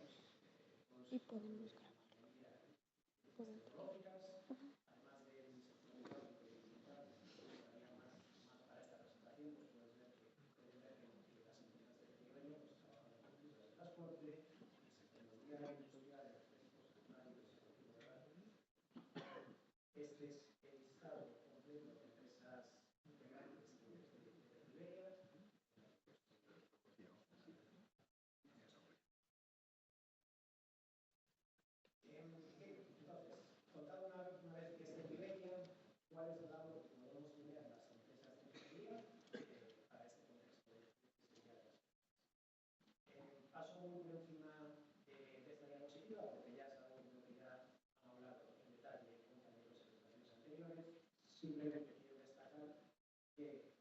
[SPEAKER 4] Pues todos los sectores de ingeniería tecnológicas, además del sector hidráulico y ambiental, que estaría más para esta presentación, pues pueden ver que las empresas de Tecniveria pues trabajan en la industria del transporte, en el sector inmobiliario, industrial, energético, sanitario, deportivo, de radio. Este es el listado completo de empresas integrantes de Tecniveria. Entonces, contado una vez que es Tecniveria, ¿cuál es la labor que podemos tener las empresas de ingeniería para este contexto de seguridad de las empresas? Paso muy por encima de esta diapositiva, porque ya es algo de lo que ya han hablado en detalle compañeros en presentaciones anteriores. Simplemente quiero destacar que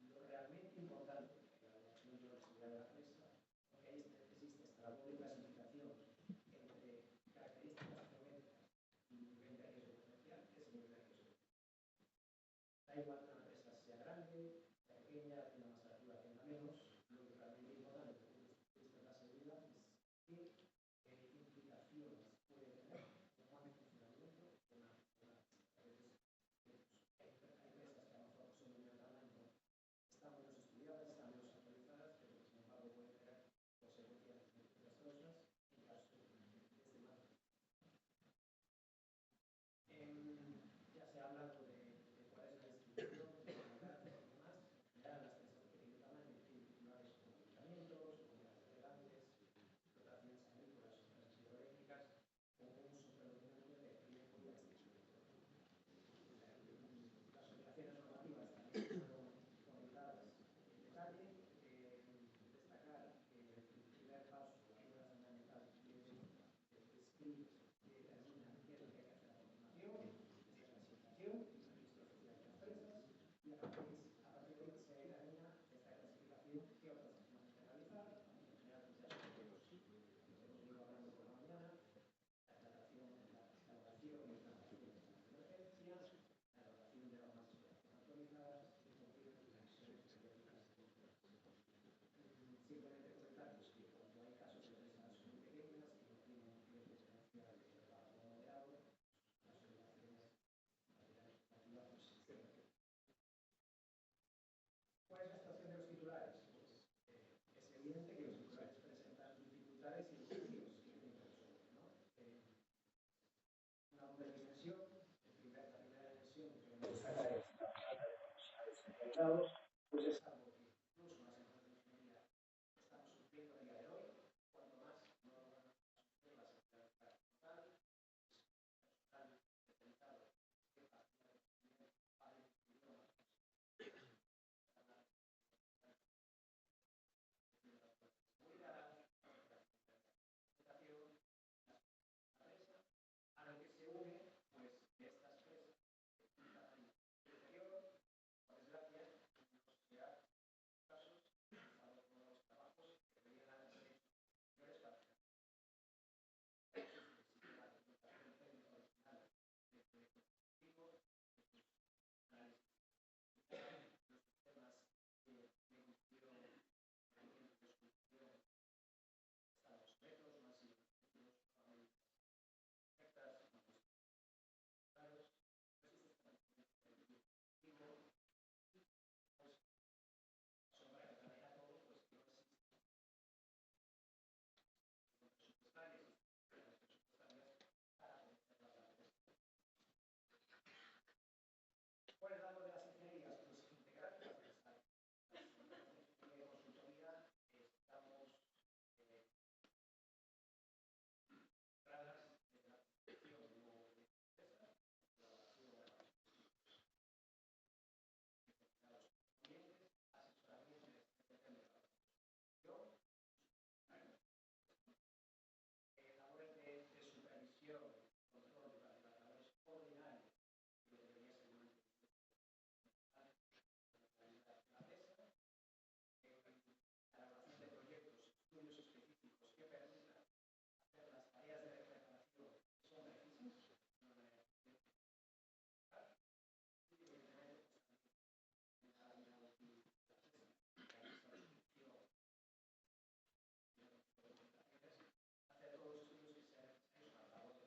[SPEAKER 4] lo realmente importante que la evaluación de la seguridad de la empresa, porque ahí existe esta doble clasificación entre características geométricas y nivel de riesgo potencial, es el nivel de riesgo. Da igual que una empresa sea grande, sea pequeña, tenga más activa, tenga menos, lo que realmente importante desde el punto de vista de la seguridad es qué implicaciones puede tener como mal funcionamiento una pista. A veces hay empresas que a lo mejor son de menor tamaño, están menos estudiadas, están menos actualizadas, pero que sin embargo pueden tener consecuencias desastrosas en caso de mal. Ya se ha hablado de cuál es la distribución organizados, pues es algo que incluso las empresas de ingeniería estamos sufriendo a día de hoy, cuanto más no lo van a sufrir las empresas total, personal especializado, que factura también varios idiomas, seguridad, educación, a lo que se une, pues, estas presas de tamaño superior, por desgracia, nos llegan casos realizados con los trabajos que deberían haber sido superiores para hacer la documentación técnica original de proyectos científicos, de sus análisis, los sistemas de medición, de escultura, están los métodos masivos, los perfectas, claros, pues son para que también a todo, pues no existe presupuestarios para conocer las artes. ¿Cuál es la labor de las ingenierías? Pues integrar las áreas. Las empresas de consultoría estamos centradas en la construcción de nuevos empresas, colaboración a los clientes, asesoramiento y extensión de la producción, labores de supervisión, control de las labores ordinarias, que debería ser una elaboración de proyectos, estudios específicos que permitan hacer las tareas de preparación que son beneficios, y evidentemente pues también la utilización, hacer todos los estudios que sean necesarios para la labor.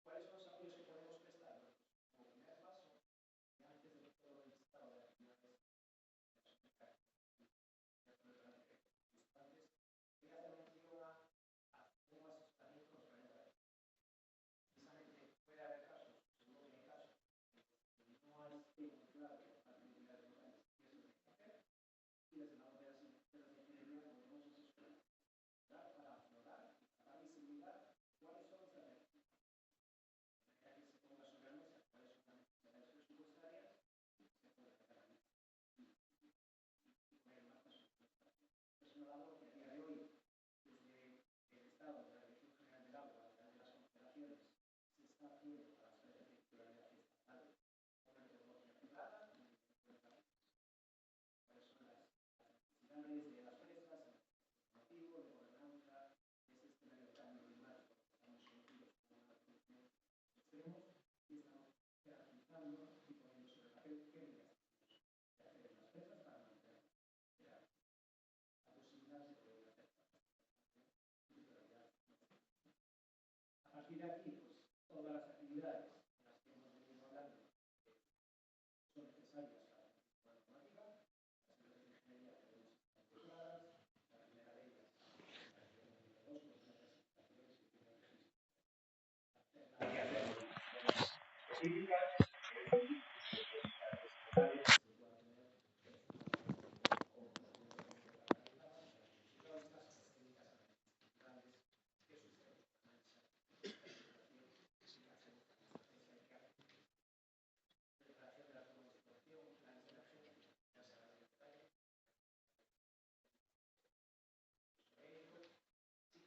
[SPEAKER 4] ¿Cuáles son los apoyos que podemos prestar? Bueno, pues, como primer paso, y antes de todo el listado de actividades antes, voy a hacer mención a un asesoramiento con los planetas. Precisamente puede haber casos, seguro que hay casos, que no esté muy claro por parte de entidades locales qué es lo que hay que hacer, y desde el lado de las empresas de ingeniería podemos asesorar para aflorar y para dar visibilidad cuáles son las estrategias. De manera que se ponga sobre la mesa cuáles son las necesidades presupuestarias y se puede hacer la lista. Y poner en marcha sus prestaciones. Es una labor que a día de hoy, desde el Estado, de la Dirección General del Agua, a través de las confederaciones, se está haciendo para las áreas de titularidad estatal una metodología privada, una metodología cuáles son las necesidades de las presas, normativo, de gobernanza, de ese escenario de cambio climático que estamos sometidos con una producción extremos y estamos jerarquizando y poniendo sobre el papel qué medidas tenemos que hacer en las presas para mantener la posibilidad de poder hacer titularidad. A partir de aquí, pues todas las actividades en las que hemos venido hablando son necesarias para la normativa. Las empresas de ingeniería tenemos contempladas. La primera de ellas, la que tenemos de dos, con unas clasificaciones que tienen registro. Hay que hacer modificaciones específicas,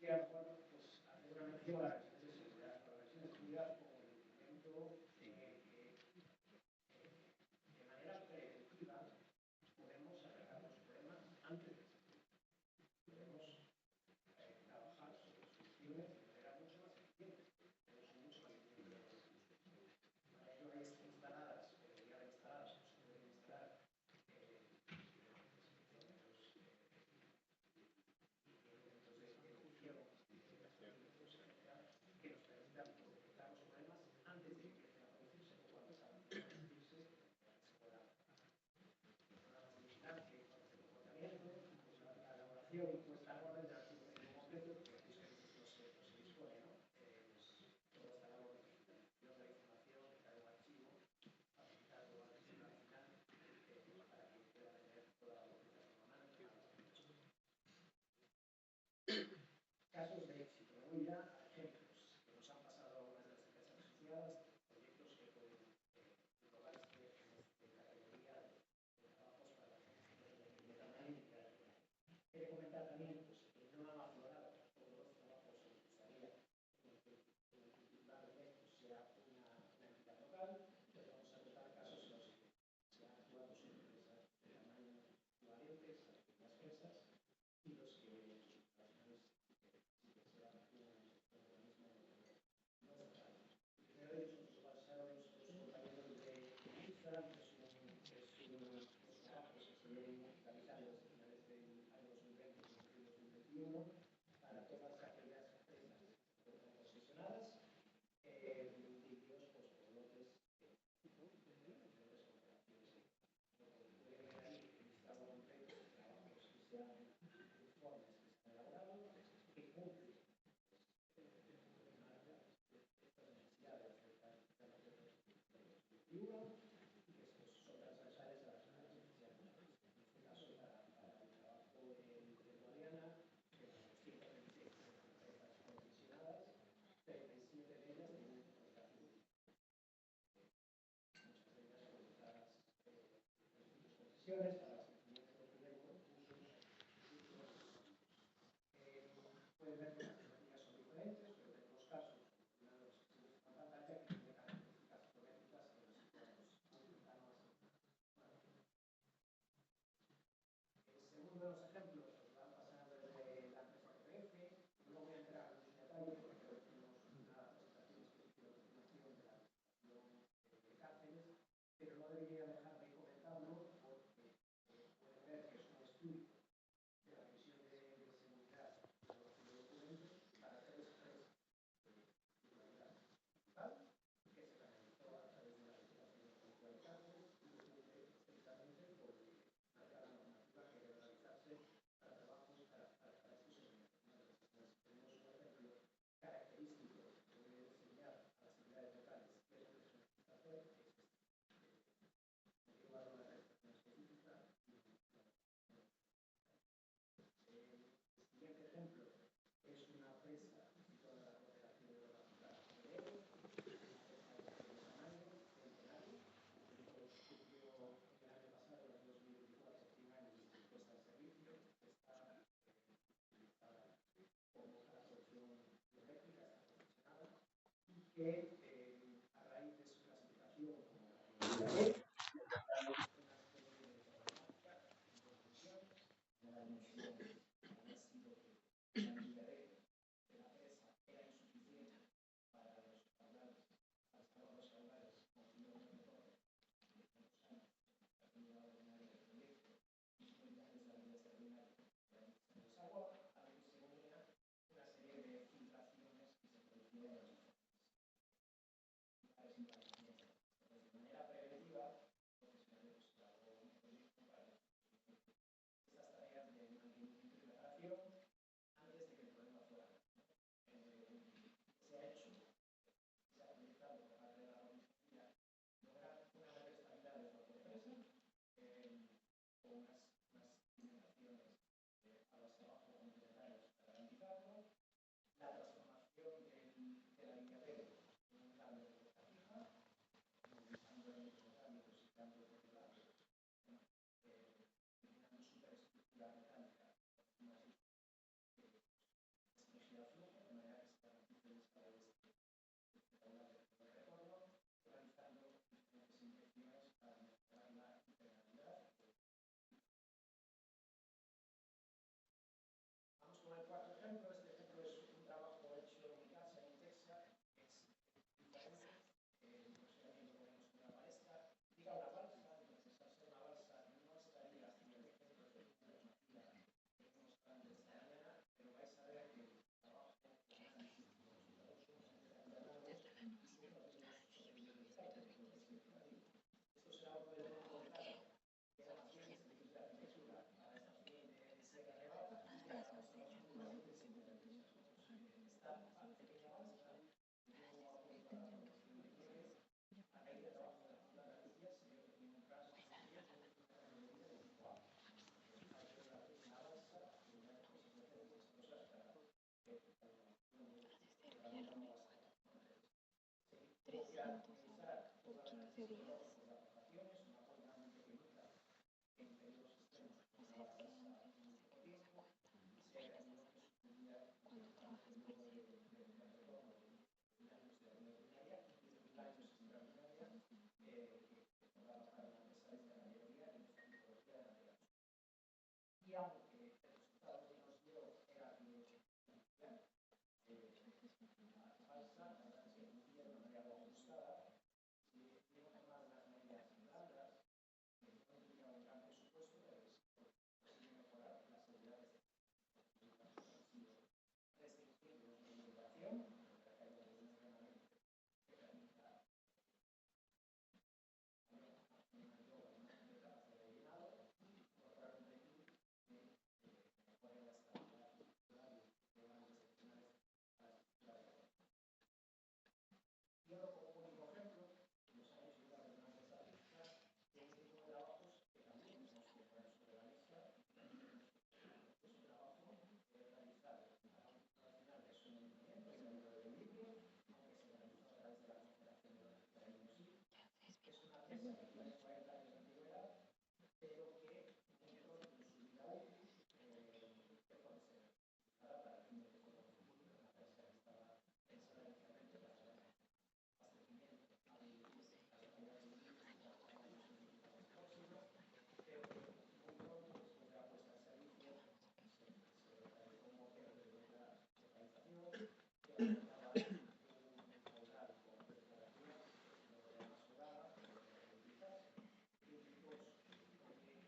[SPEAKER 4] que a lo mejor pues, hacer una mención a las revisiones de seguridad como el elemento de manera preventiva podemos atacar los problemas antes de que podemos trabajar sobre soluciones de manera mucho más eficiente, pero son mucho más eficientes. Para ello hay instaladas, o debería haber instaladas, o se deben instalar elementos de detección de las partículas en general. sesiones para las que tenían que tener un curso. Pueden ver que las geometrías son diferentes, pero tenemos casos, una de las sesiones en la pantalla, que tiene características geométricas que nos podemos aplicar más. El segundo de los ejemplos nos va a pasar desde la empresa TPF. No voy a entrar en mucho detalle porque hoy tenemos una presentación específica de continuación de la administración de cárceles, pero no debería dejar de comentarlo porque pueden ver que es un estudio de la Comisión de Seguridad y Evaluación de Documentos para tres titularidades principal, que se canalizó a través de la legislación policial de cárceles y después estrictamente porque la normativa que debe realizarse para trabajos para estos elementos. Tenemos un ejemplo característico que puede enseñar a las entidades locales qué es lo que se necesita hacer, es este. En lugar de una realización específica. El siguiente ejemplo es una presa situada en la cooperación hidrográfica de Ebro, una presa de pequeño tamaño, centenario, que cumplió el año pasado, en 2024, 100 años desde su puesta en servicio. Está utilizada como para producción biométrica, está profesional, y que a raíz de su clasificación como categoría E, una serie de problemáticas en conclusión. La dimensión había sido que la medida de la presa era insuficiente para los caudales, para salvar los caudales con kilómetros de torre de 2 años, la actividad ordinaria del proyecto y sus limitaciones de la vida extraordinaria de la administración de agua, a lo que se unía una serie de filtraciones que se producían en los diferentes implantaciones. Entonces, de manera preventiva, profesionales elaboró un proyecto para estas tareas de mantenimiento y reparación antes de que el problema fuera. Se ha hecho, se ha proyectado por parte de la organización lograr una mayor estabilidad del cuerpo de presa con unas cimentaciones a base abajo complementarias para garantizarlo, la transformación de la línea B en un cable de puesta fija, movilizando elementos metálicos y cambio por el lado, eliminando superestructura metálica encima de velocidad flujo, de manera que se garantice el estado de este caudal de retorno, realizando diferentes inyecciones para mejorar la impermeabilidad. Vamos con el cuarto ejemplo. Este ejemplo es un trabajo hecho en mi casa, en Intesa. Es diferente. El funcionamiento que vemos en la palestra. Diga una balsa, entonces al ser una balsa no estaría en el ejemplo de normativa que hemos mostrado esta mañana, pero vais a ver que el trabajo, el análisis y los resultados son determinados y siempre tenemos verificar que todo esté equitativo. Esto será otro de todo contrario, que era más bien el servicio de arquitectura a la estación de Sierra Nevada y que ahora vamos a las curvas de Sierra Nevada. Esta pequeña balsa tiene como apoyo para la formación de nieve. A raíz del trabajo de la Junta de Galicia se vio que tiene un caso de una categoría de tipo A. Hay que ver la balsa, una de las cosas que hacemos es cosas para la formación de la montaña basada. Tuvo que administrar toda la necesidad por las rotaciones, una cosa realmente pequeñita en periodos extremos con una balsa en muy poco tiempo, y se determinó que sucedía para un periodo de retorno de 1 años de la vida ordinaria y 10.000 años extraordinaria que formaba para una empresa de esta categoría y de esta tipología de material. Y aunque el resultado que nos dio era que la balsa, la verdad es que fungía de una manera algo ajustada, si no tomar unas comentaba un caudal con temperatura no más jugada, quizás críticos de la presa,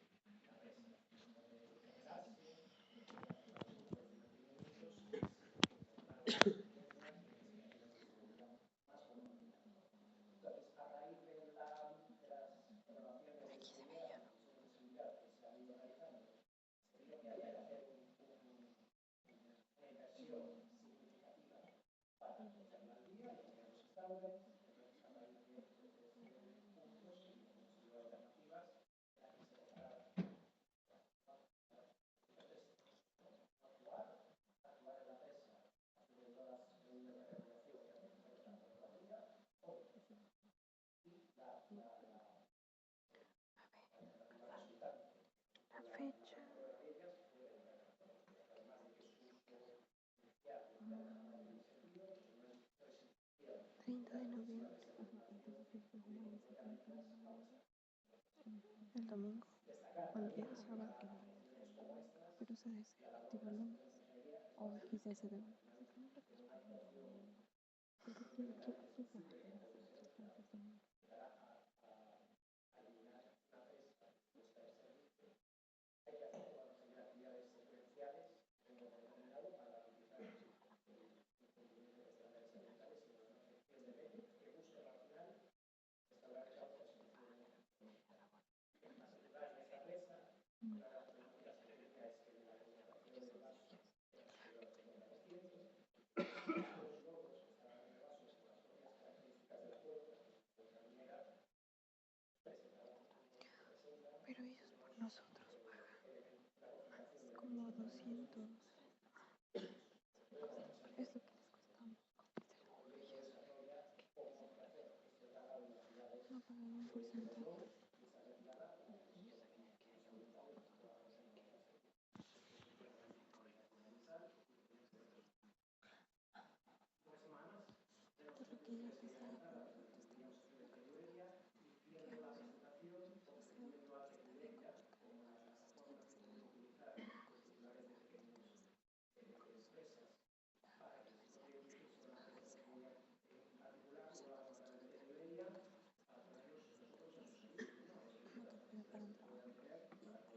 [SPEAKER 4] no de generarse, durante los últimos 5 minutos, encontrar una experiencia que se genera una seguridad más conocida. Entonces, a raíz de las evaluaciones de seguridad, la comisión de seguridad que se ha ido realizando, se vio que había que hacer una inversión significativa para ponerla al día y cambiar los estándares. Entonces, a raíz de estos puntos y de alternativas, la que se lograron. Entonces, actuar en la presa, haciendo todas las medidas de regulación que hacen falta para la vida, o y la alternativa resultante. La fecha de ellas fue además de que su uso inicial no dejaba de tener sentido, no existía
[SPEAKER 5] 30 de noviembre. El domingo, cuando pensaba que no iba a hacer nada, pero se desactivó el lunes. Hoy quise hacer de nuevo. Pero quiero que hacer otras clases domingo.
[SPEAKER 4] Hay que hacer una serie de actividades secuenciales como determinado para garantizar el cumplimiento de estándares ambientales y una afección de ley que busque al final restaurar causas y soluciones. Asegurar en esta presa una de las alternativas que decía es que la concentración del vaso era superior al 50%. Los logros que estaban en el vaso por las propias características de la cuenca, porque la minera presentaba
[SPEAKER 5] Pero ellos por nosotros pagan como 200. Es lo que les costamos. No pagan un porcentaje. Por lo que ella pesaba, por nosotros estamos
[SPEAKER 4] viendo la presentación, contribuyendo a que Iberia, como la plataforma que puede utilizar los titulares de pequeñas empresas para que se pueda dirigirse a una empresa de seguridad en particular, lo hagan a través de Iberia, para ponernos nosotros a su servicio, ¿no? A los
[SPEAKER 5] motor, pero para un trabajo.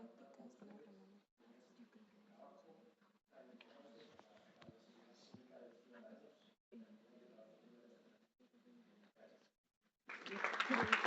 [SPEAKER 4] puedan tener
[SPEAKER 5] Y prácticas de la Ramona. Yo creo que
[SPEAKER 4] trabajo tan importante para la seguridad pública de los ciudadanos y también de la Gracias.